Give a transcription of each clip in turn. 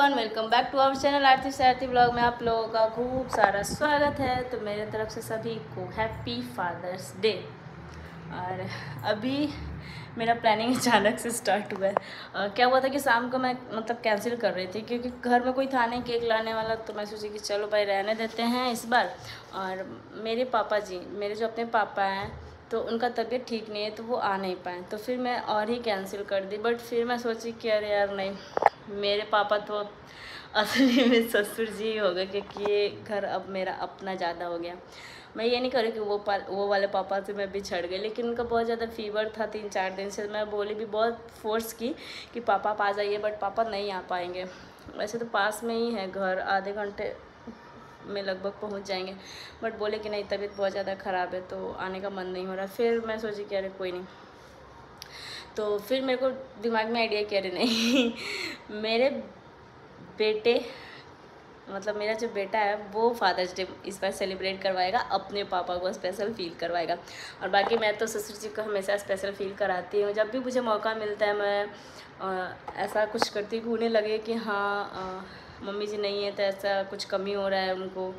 Everyone, welcome back to our channel Aarti Sarathi blog में आप लोगों का खूब सारा स्वागत है। तो मेरे तरफ से सभी को हैप्पी फादर्स डे। और अभी मेरा प्लानिंग अचानक से स्टार्ट हुआ है। क्या हुआ था कि शाम को मैं कैंसिल कर रही थी क्योंकि घर में कोई था नहीं केक लाने वाला। तो मैं सोची कि चलो भाई रहने देते हैं इस बार। और मेरे पापा जी, मेरे जो अपने पापा हैं, तो उनका तबीयत ठीक नहीं है तो वो आ नहीं पाए। तो फिर मैं और ही कैंसिल कर दी। बट फिर मैं सोची कि अरे यार नहीं, मेरे पापा तो असली में ससुर जी ही हो गए क्योंकि ये घर अब मेरा अपना ज़्यादा हो गया। मैं ये नहीं करूँ कि वो वाले पापा से मैं बिछड़ गई, लेकिन उनका बहुत ज़्यादा फीवर था 3-4 दिन से। मैं बोली भी, बहुत फोर्स की कि पापा आप आ जाइए, बट पापा नहीं आ पाएंगे। वैसे तो पास में ही है घर, आधे घंटे में लगभग पहुंच जाएंगे, बट बोले कि नहीं तबीयत बहुत ज़्यादा ख़राब है तो आने का मन नहीं हो रहा। फिर मैं सोची कि अरे कोई नहीं। तो फिर मेरे को दिमाग में आइडिया कि अरे नहीं मेरे बेटे मेरा जो बेटा है वो फादर्स डे इस बार सेलिब्रेट करवाएगा, अपने पापा को स्पेशल फील करवाएगा। और बाकी मैं तो ससुर जी को हमेशा स्पेशल फील कराती हूँ। जब भी मुझे मौका मिलता है मैं ऐसा कुछ करती हूँ कि उन्हें लगे कि हाँ मम्मी जी नहीं है तो ऐसा कुछ कमी हो रहा है उनको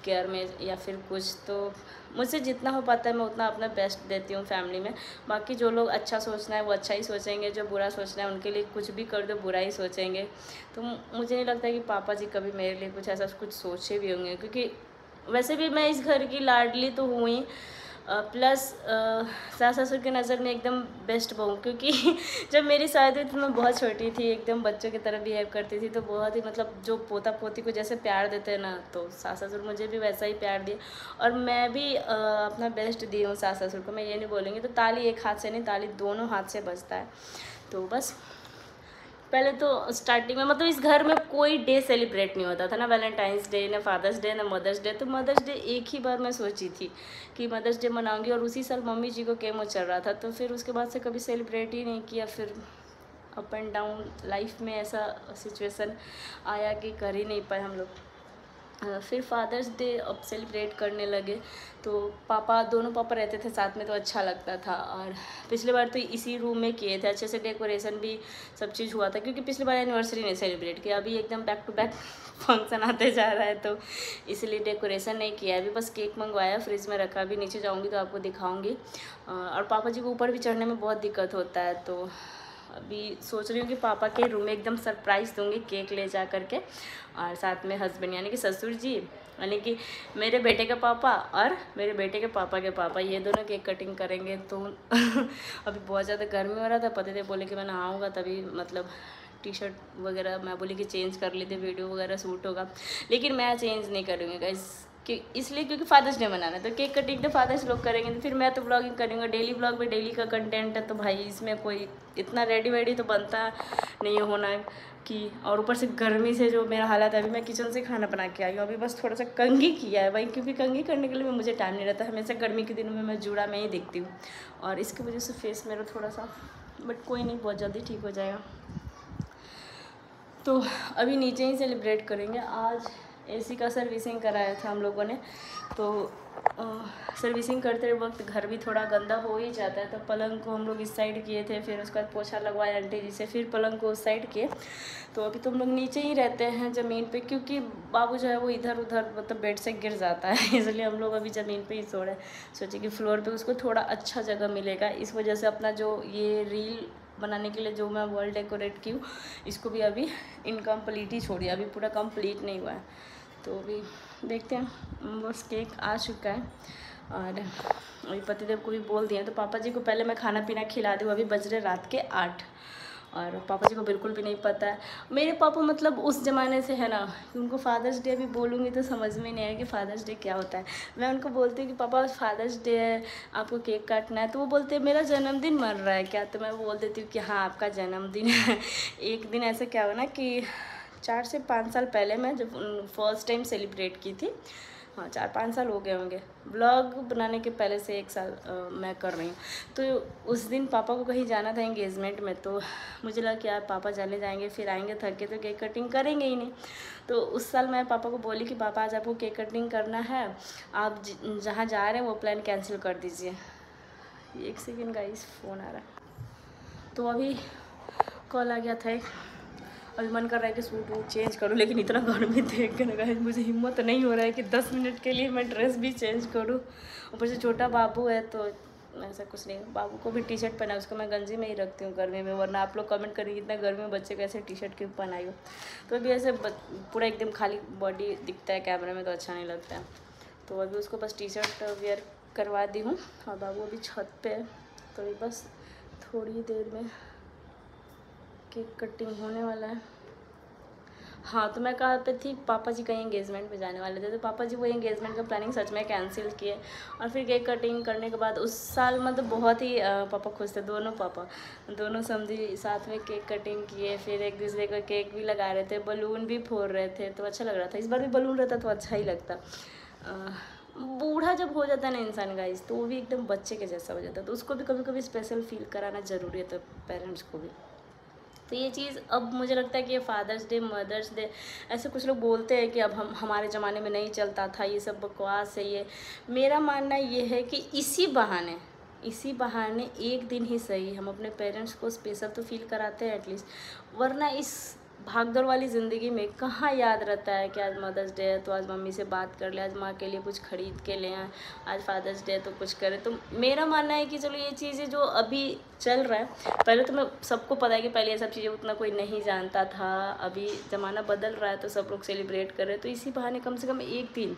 केयर में या फिर कुछ। तो मुझसे जितना हो पाता है मैं उतना अपना बेस्ट देती हूँ फैमिली में। बाकी जो लोग अच्छा सोचना है वो अच्छा ही सोचेंगे, जो बुरा सोचना है उनके लिए कुछ भी कर दो बुरा ही सोचेंगे। तो मुझे नहीं लगता कि पापा जी कभी मेरे लिए कुछ ऐसा कुछ सोचे भी होंगे, क्योंकि वैसे भी मैं इस घर की लाडली तो हूँ ही, प्लस सास ससुर की नज़र में एकदम बेस्ट बहू। क्योंकि जब मेरी शादी हुई तो मैं बहुत छोटी थी, एकदम बच्चों की तरह बिहेव करती थी। तो बहुत ही जो पोता पोती को जैसे प्यार देते हैं ना, तो सास ससुर मुझे भी वैसा ही प्यार दिए। और मैं भी अपना बेस्ट दी हूँ सास ससुर को, मैं ये नहीं बोलूँगी। तो ताली एक हाथ से नहीं, ताली दोनों हाथ से बजता है। तो बस पहले तो स्टार्टिंग में इस घर में कोई डे सेलिब्रेट नहीं होता था, ना वैलेंटाइंस डे, ना फादर्स डे, ना मदर्स डे। तो मदर्स डे एक ही बार मैं सोची थी कि मदर्स डे मनाऊंगी, और उसी साल मम्मी जी को केमो चल रहा था। तो फिर उसके बाद से कभी सेलिब्रेट ही नहीं किया। फिर अप एंड डाउन लाइफ में ऐसा सिचुएशन आया कि कर ही नहीं पाए हम लोग। फिर फादर्स डे अब सेलिब्रेट करने लगे। तो दोनों पापा रहते थे साथ में तो अच्छा लगता था। और पिछली बार तो इसी रूम में किए थे, अच्छे से डेकोरेशन भी सब चीज़ हुआ था, क्योंकि पिछली बार एनिवर्सरी नहीं सेलिब्रेट किया। अभी एकदम बैक टू बैक फंक्शन आते जा रहा है तो इसलिए डेकोरेशन नहीं किया। अभी बस केक मंगवाया, फ्रिज में रखा। अभी नीचे जाऊँगी तो आपको दिखाऊँगी। और पापा जी को ऊपर भी चढ़ने में बहुत दिक्कत होता है, तो अभी सोच रही हूँ कि पापा के रूम में एकदम सरप्राइज़ दूँगी केक ले जा करके। और साथ में हस्बैंड यानी कि ससुर जी, यानी कि मेरे बेटे के पापा और मेरे बेटे के पापा, ये दोनों केक कटिंग करेंगे। तो अभी बहुत ज़्यादा गर्मी हो रहा था, पति देव बोले कि मैं नहाऊँगा तभी टी शर्ट वगैरह मैं बोली कि चेंज कर लेते, वीडियो वगैरह शूट होगा। लेकिन मैं चेंज नहीं करूँगी गाइस, कि इसलिए क्योंकि फादर्स डे मनाना है। तो केक कटिंग तो फादर्स लोग करेंगे, तो फिर मैं तो ब्लॉगिंग करूँगा। डेली ब्लॉग में डेली का कंटेंट है, तो भाई इसमें कोई इतना रेडी वेडी तो बनता नहीं होना कि। और ऊपर से गर्मी से जो मेरा हालत है, अभी मैं किचन से खाना बना के आई हूँ। अभी बस थोड़ा सा कंघी किया है भाई, क्योंकि कंघी करने के लिए मुझे टाइम नहीं रहता। हमेशा गर्मी के दिनों में मैं जूड़ा में ही दिखती हूँ, और इसकी वजह से फेस मेरा थोड़ा सा, बट कोई नहीं, बहुत जल्दी ठीक हो जाएगा। तो अभी नीचे ही सेलिब्रेट करेंगे। आज एसी का सर्विसिंग कराया था हम लोगों ने, तो सर्विसिंग करते वक्त घर भी थोड़ा गंदा हो ही जाता है। तो पलंग को हम लोग इस साइड किए थे, फिर उसके बाद पोछा लगवाया आंटी जी से, फिर पलंग को उस साइड किए। तो अभी तो हम लोग नीचे ही रहते हैं ज़मीन पे, क्योंकि बाबू जो है वो इधर उधर बेड से गिर जाता है इसलिए हम लोग अभी ज़मीन पे ही सो रहे हैं। सोचे कि फ्लोर पे उसको थोड़ा अच्छा जगह मिलेगा, इस वजह से अपना जो ये रील बनाने के लिए जो मैं वॉल डेकोरेट की हूँ, इसको भी अभी इनकम्प्लीट ही छोड़ी, अभी पूरा कंप्लीट नहीं हुआ है। तो अभी देखते हैं। बस केक आ चुका है, और अभी पतिदेव को भी बोल दिया। तो पापा जी को पहले मैं खाना पीना खिला दूँ। अभी बज रहे रात के 8, और पापा जी को बिल्कुल भी नहीं पता है। मेरे पापा उस ज़माने से है ना, उनको फादर्स डे अभी बोलूँगी तो समझ में नहीं आया कि फ़ादर्स डे क्या होता है। मैं उनको बोलती हूँ कि पापा फादर्स डे है, आपको केक काटना है, तो वो बोलते हैं मेरा जन्मदिन मन रहा है क्या। तो मैं बोल देती हूँ कि हाँ आपका जन्मदिन है। एक दिन ऐसा क्या हुआ ना कि 4 से 5 साल पहले मैं जब फर्स्ट टाइम सेलिब्रेट की थी, हाँ 4-5 साल हो गए होंगे, ब्लॉग बनाने के पहले से 1 साल मैं कर रही हूँ। तो उस दिन पापा को कहीं जाना था एंगेजमेंट में, तो मुझे लगा कि यार पापा चले जाएंगे फिर आएंगे थक के तो केक कटिंग करेंगे ही नहीं। तो उस साल मैं पापा को बोली कि पापा आज आपको केक कटिंग करना है, आप जहाँ जा रहे हैं वो प्लान कैंसिल कर दीजिए। 1 सेकेंड गाइस, फ़ोन आ रहा है। तो अभी कॉल आ गया था एक, अभी मन कर रहा है कि सूट वूट चेंज करूँ, लेकिन इतना गर्मी देख के ना गाइस मुझे हिम्मत नहीं हो रहा है कि 10 मिनट के लिए मैं ड्रेस भी चेंज करूँ। ऊपर से छोटा बाबू है तो ऐसा कुछ नहीं। बाबू को भी टी शर्ट पहना, उसको मैं गंजी में ही रखती हूँ गर्मी में, वरना आप लोग कमेंट करेंगे इतना गर्मी में बच्चे कैसे टी शर्ट क्यों पहनाई हो। तो अभी ऐसे पूरा एकदम खाली बॉडी दिखता है कैमरे में तो अच्छा नहीं लगता है, तो अभी उसको बस टी शर्ट वेयर करवा दी हूँ। और बाबू अभी छत पे है, तो अभी बस थोड़ी देर में केक कटिंग होने वाला है। हाँ, तो मैं कहाँ पे थी, पापा जी कहीं एंगेजमेंट पे जाने वाले थे, तो पापा जी वो एंगेजमेंट का प्लानिंग सच में कैंसिल किए। और फिर केक कटिंग करने के बाद उस साल मतलब बहुत ही पापा खुश थे, दोनों पापा, दोनों समझी साथ में केक कटिंग किए, फिर एक दूसरे को केक भी लगा रहे थे, बलून भी फोड़ रहे थे, तो अच्छा लग रहा था। इस बार भी बलून रहता तो अच्छा ही लगता। बूढ़ा जब हो जाता है ना इंसान गाइस, तो वो भी एकदम बच्चे के जैसा हो जाता है, तो उसको भी कभी कभी स्पेशल फील कराना ज़रूरी है, तो पेरेंट्स को भी। तो ये चीज़ अब मुझे लगता है कि ये फादर्स डे, मदर्स डे, ऐसे कुछ लोग बोलते हैं कि अब हमारे ज़माने में नहीं चलता था, ये सब बकवास है। ये मेरा मानना ये है कि इसी बहाने एक दिन ही सही हम अपने पेरेंट्स को स्पेशल तो फील कराते हैं एटलीस्ट, वरना इस भागदौड़ वाली ज़िंदगी में कहाँ याद रहता है कि आज मदर्स डे है तो आज मम्मी से बात कर ले, आज माँ के लिए कुछ खरीद के ले आए, आज फादर्स डे है तो कुछ करें। तो मेरा मानना है कि चलो ये चीज़ें जो अभी चल रहा है, पहले तो मैं सबको पता है कि पहले ये सब चीज़ें उतना कोई नहीं जानता था, अभी ज़माना बदल रहा है तो सब लोग सेलिब्रेट कर रहे हैं, तो इसी बहाने कम से कम एक दिन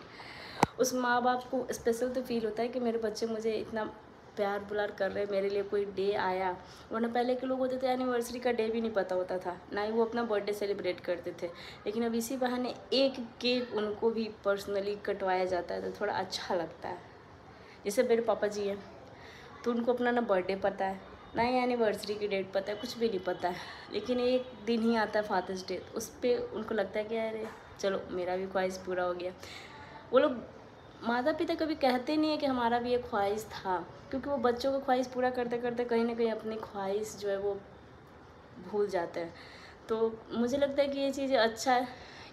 उस माँ बाप को स्पेशल तो फील होता है कि मेरे बच्चे मुझे इतना प्यार बुलार कर रहे, मेरे लिए कोई डे आया। वरना पहले के लोग होते थे एनिवर्सरी का डे भी नहीं पता होता था, ना ही वो अपना बर्थडे सेलिब्रेट करते थे, लेकिन अब इसी बहाने एक केक उनको भी पर्सनली कटवाया जाता है तो थोड़ा अच्छा लगता है। जैसे मेरे पापा जी हैं तो उनको अपना ना बर्थडे पता है, ना ही एनिवर्सरी की डेट पता है, कुछ भी नहीं पता है, लेकिन एक दिन ही आता है फादर्स डे, उस पर उनको लगता है कि अरे चलो मेरा भी ख्वाहिश पूरा हो गया। वो लोग माता पिता कभी कहते नहीं है कि हमारा भी एक ख्वाहिश था, क्योंकि वो बच्चों को ख्वाहिश पूरा करते करते कहीं ना कहीं अपनी ख्वाहिश जो है वो भूल जाते हैं। तो मुझे लगता है कि ये चीज़ अच्छा है,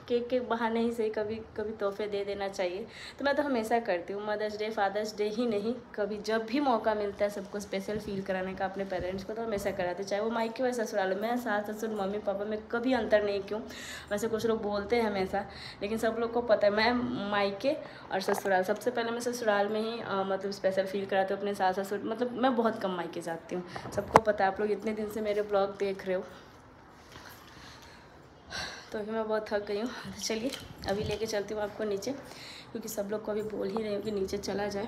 केक के बहाने ही सही कभी कभी तोहफे दे देना चाहिए। तो मैं तो हमेशा करती हूँ, मदर्स डे फादर्स डे ही नहीं, कभी जब भी मौका मिलता है सबको स्पेशल फील कराने का अपने पेरेंट्स को, तो हमेशा कराते, चाहे वो मायके हो ससुराल। मैं सास ससुर मम्मी पापा में कभी अंतर नहीं क्यों, वैसे कुछ लोग बोलते हैं हमेशा, लेकिन सब लोग को पता है मैं मायके और ससुराल, सबसे पहले मैं ससुराल में ही मतलब स्पेशल फील कराती हूँ अपने सास ससुर, मतलब मैं बहुत कम मायके जाती हूँ, सबको पता है। आप लोग इतने दिन से मेरे ब्लॉग देख रहे हो, तो अभी मैं बहुत थक गई हूँ। तो चलिए अभी लेके चलती हूँ आपको नीचे, क्योंकि सब लोग को अभी बोल ही रही हूँ कि नीचे चला जाए।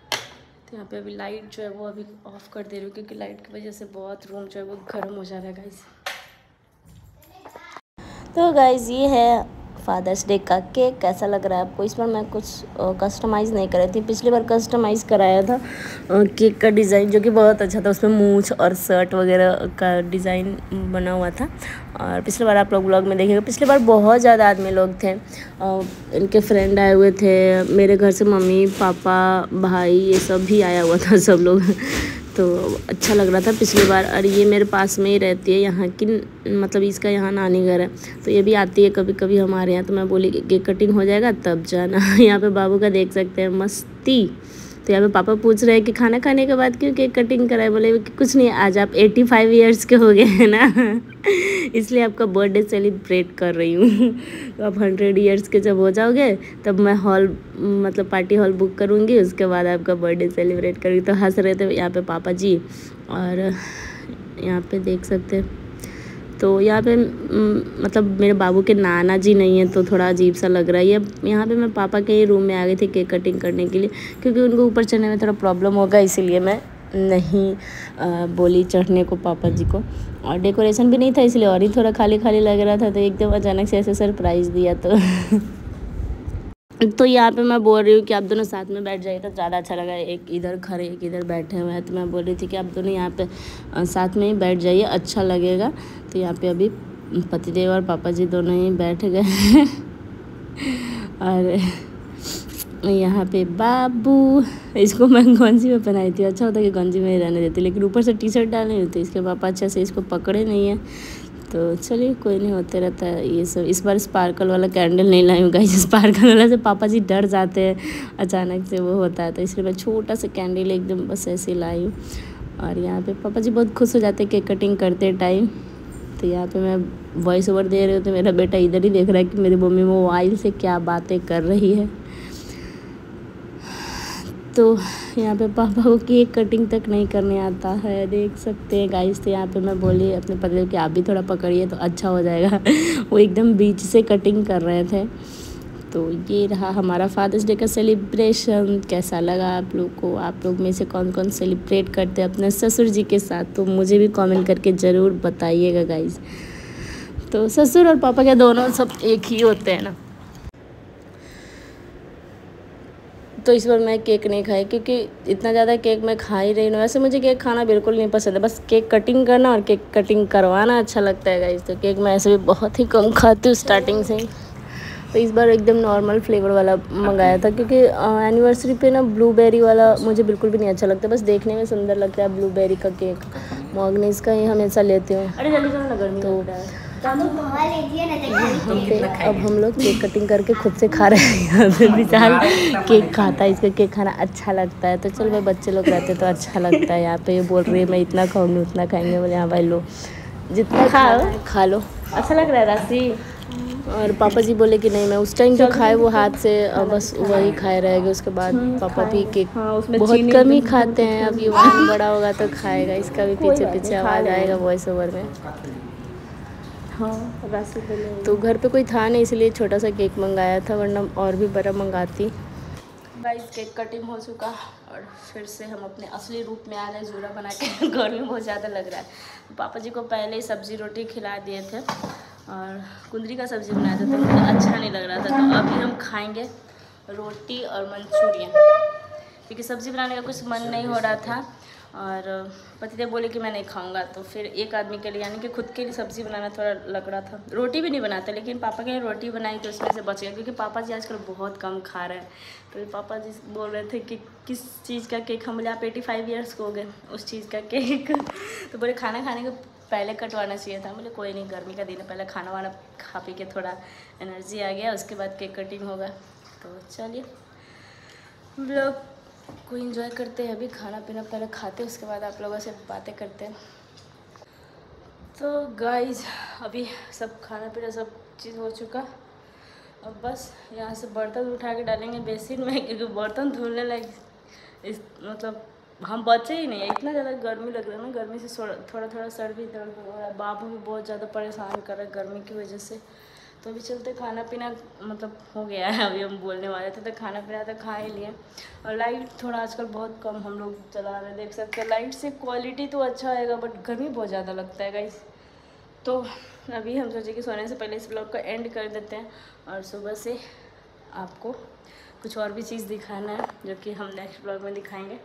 तो यहाँ पे अभी लाइट जो है वो अभी ऑफ़ कर दे रही हूँ, क्योंकि लाइट की वजह से बहुत रूम जो है वो गर्म हो जा रहा है गाइस। तो गाइस ये है फादर्स डे का केक, कैसा लग रहा है आपको? इस बार मैं कुछ कस्टमाइज़ नहीं कर रही थी, पिछली बार कस्टमाइज़ कराया था केक का डिज़ाइन, जो कि बहुत अच्छा था, उसमें मूंछ और शर्ट वगैरह का डिज़ाइन बना हुआ था। और पिछली बार आप लोग ब्लॉग में देखेंगे, पिछली बार बहुत ज़्यादा आदमी लोग थे, इनके फ्रेंड आए हुए थे, मेरे घर से मम्मी पापा भाई ये सब भी आया हुआ था, सब लोग तो अच्छा लग रहा था पिछली बार। और ये मेरे पास में ही रहती है, यहाँ की मतलब इसका यहाँ नानी घर है, तो ये भी आती है कभी कभी हमारे यहाँ। तो मैं बोली केक कटिंग हो जाएगा तब जाना। यहाँ पे बाबू का देख सकते हैं मस्ती। तो यहाँ पे पापा पूछ रहे हैं कि खाना खाने के बाद क्यों केक कटिंग कराए? बोले कि कुछ नहीं, आज आप 85 ईयर्स के हो गए हैं ना, इसलिए आपका बर्थडे सेलिब्रेट कर रही हूँ। तो आप 100 ईयर्स के जब हो जाओगे तब मैं हॉल मतलब पार्टी हॉल बुक करूँगी, उसके बाद आपका बर्थडे सेलिब्रेट करूँगी। तो हंस रहे थे यहाँ पे पापा जी, और यहाँ पे देख सकते हैं। तो यहाँ पे मतलब मेरे बाबू के नाना जी नहीं है, तो थोड़ा अजीब सा लग रहा है। यहाँ पे मैं पापा के रूम में आ गई थी केक कटिंग करने के लिए, क्योंकि उनको ऊपर चढ़ने में थोड़ा प्रॉब्लम होगा, इसीलिए मैं नहीं बोली चढ़ने को पापा जी को। और डेकोरेशन भी नहीं था, इसलिए और ही थोड़ा खाली खाली लग रहा था, तो एकदम अचानक से ऐसे सरप्राइज़ दिया। तो यहाँ पे मैं बोल रही हूँ कि आप दोनों साथ में बैठ जाइए तो ज़्यादा अच्छा लगा, एक इधर खड़े एक इधर बैठे हुए हैं। तो मैं बोल रही थी कि आप दोनों यहाँ पे साथ में ही बैठ जाइए, अच्छा लगेगा। तो यहाँ पे अभी पतिदेव और पापा जी दोनों ही बैठ गए। और यहाँ पे बाबू, इसको मैं गंजी में पहनाई थी, अच्छा होता कि गंजी में ही रहने देती, लेकिन ऊपर से टी शर्ट डालनी होती, इसके पापा अच्छा से इसको पकड़े नहीं है। तो चलिए कोई नहीं, होते रहता है ये सब। इस बार स्पार्कल वाला कैंडल नहीं लाई हूँ गाइस, स्पार्कल वाला से पापा जी डर जाते हैं, अचानक से वो होता है, तो इसलिए मैं छोटा सा कैंडल एकदम बस ऐसे लाई हूँ। और यहाँ पे पापा जी बहुत खुश हो जाते हैं केक कटिंग करते टाइम। तो यहाँ पे मैं वॉइस ओवर दे रही हूँ तो मेरा बेटा इधर ही देख रहा है कि मेरी मम्मी मोबाइल से क्या बातें कर रही है। तो यहाँ पे पापा को केक कटिंग तक नहीं करने आता है, देख सकते हैं गाइस। तो यहाँ पे मैं बोली अपने पति कि आप भी थोड़ा पकड़िए तो अच्छा हो जाएगा। वो एकदम बीच से कटिंग कर रहे थे। तो ये रहा हमारा फादर्स डे का सेलिब्रेशन। कैसा लगा आप लोग को? आप लोग में से कौन कौन सेलिब्रेट करते हैं अपने ससुर जी के साथ? तो मुझे भी कमेंट करके ज़रूर बताइएगा गाइस। तो ससुर और पापा के दोनों सब एक ही होते हैं ना। तो इस बार मैं केक नहीं खाई क्योंकि इतना ज़्यादा केक मैं खा ही रही हूँ। वैसे मुझे केक खाना बिल्कुल नहीं पसंद है, बस केक कटिंग करना और केक कटिंग करवाना अच्छा लगता है गाइस। तो केक मैं ऐसे भी बहुत ही कम खाती हूँ स्टार्टिंग से ही। तो इस बार एकदम नॉर्मल फ्लेवर वाला मंगाया था क्योंकि एनिवर्सरी पे ना ब्लूबेरी वाला मुझे बिल्कुल भी नहीं अच्छा लगता, बस देखने में सुंदर लगता है ब्लूबेरी का केक। मॉर्गनीज का ही हमेशा लेती हूँ। तो अब हम लोग केक कटिंग करके खुद से खा रहे हैं। यहाँ पे विशाल केक खाता है, इसका केक खाना अच्छा लगता है। तो चल भाई, बच्चे लोग रहते तो अच्छा लगता है। यहाँ पे ये बोल रही है मैं इतना खाऊंगी उतना खाएंगे। बोले हाँ भाई लो जितना खा लो। अच्छा लग रहा है राशि। और पापा जी बोले कि नहीं, मैं उस टाइम जो खाए वो हाथ से बस वही खाए रहेंगे। उसके बाद पापा भी केक बहुत कम ही खाते हैं। अब ये वाइन बड़ा होगा तो खाएगा। इसका भी पीछे पीछे आवाज़ आएगा वॉइस ओवर में। हाँ तो घर पे कोई था नहीं इसलिए छोटा सा केक मंगाया था, वरना और भी बड़ा मंगाती। गाइस केक कटिंग हो चुका और फिर से हम अपने असली रूप में आ गए जूड़ा बना के। गर्मी बहुत ज़्यादा लग रहा है। पापा जी को पहले ही सब्ज़ी रोटी खिला दिए थे और कुंदरी का सब्ज़ी बनाया था तो मुझे अच्छा नहीं लग रहा था। तो अभी हम खाएंगे रोटी और मंचूरियन क्योंकि सब्ज़ी बनाने का कुछ मन नहीं हो रहा था। और पतिदेव बोले कि मैं नहीं खाऊंगा, तो फिर एक आदमी के लिए यानी कि खुद के लिए सब्ज़ी बनाना थोड़ा लग रहा था। रोटी भी नहीं बनाता, लेकिन पापा के लिए रोटी बनाई तो उसमें से बच गया क्योंकि पापा जी आजकल बहुत कम खा रहे हैं। तो पापा जी बोल रहे थे कि किस चीज़ का केक, हम बोले आप 85 ईयर्स को हो गए उस चीज़ का केक। तो बोले खाना खाने के पहले कटवाना चाहिए था। बोले कोई नहीं, गर्मी का दिन है, पहले खाना वाना खा पी के थोड़ा एनर्जी आ गया उसके बाद केक कटिंग होगा। तो चलिए हम लोग को एंजॉय करते हैं। अभी खाना पीना पहले खाते हैं उसके बाद आप लोगों से बातें करते हैं। तो गाइज अभी सब खाना पीना सब चीज़ हो चुका। अब बस यहाँ से बर्तन उठा के डालेंगे बेसिन में क्योंकि बर्तन धुलने लगे इस मतलब हम बचे ही नहीं है। इतना ज़्यादा गर्मी लग रहा है ना, गर्मी से थोड़ा थोड़ा सर भी दर्द हो रहा है। बाबू भी बहुत ज़्यादा परेशान कर रहा है गर्मी की वजह से। तो अभी चलते खाना पीना मतलब हो गया है। अभी हम बोलने वाले थे तो खाना पीना तो खा ही लिए। और लाइट थोड़ा आजकल बहुत कम हम लोग चला रहे हैं, देख सकते हैं। लाइट से क्वालिटी तो अच्छा आएगा बट गर्मी बहुत ज़्यादा लगता है गाइस। तो अभी हम सोचे कि सोने से पहले इस ब्लॉग को एंड कर देते हैं और सुबह से आपको कुछ और भी चीज़ दिखाना है जो कि हम नेक्स्ट ब्लॉग में दिखाएंगे।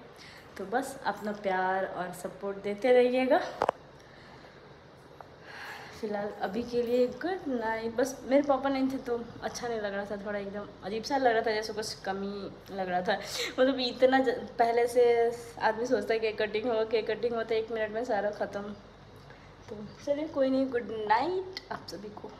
तो बस अपना प्यार और सपोर्ट देते रहिएगा। फ़िलहाल अभी के लिए गुड नाइट। बस मेरे पापा नहीं थे तो अच्छा नहीं लग रहा था, थोड़ा एकदम अजीब सा लग रहा था, जैसे कुछ कमी लग रहा था। मतलब इतना पहले से आदमी सोचता है केक कटिंग हो, केक कटिंग होता है 1 मिनट में सारा ख़त्म। तो चलिए कोई नहीं, गुड नाइट आप सभी को।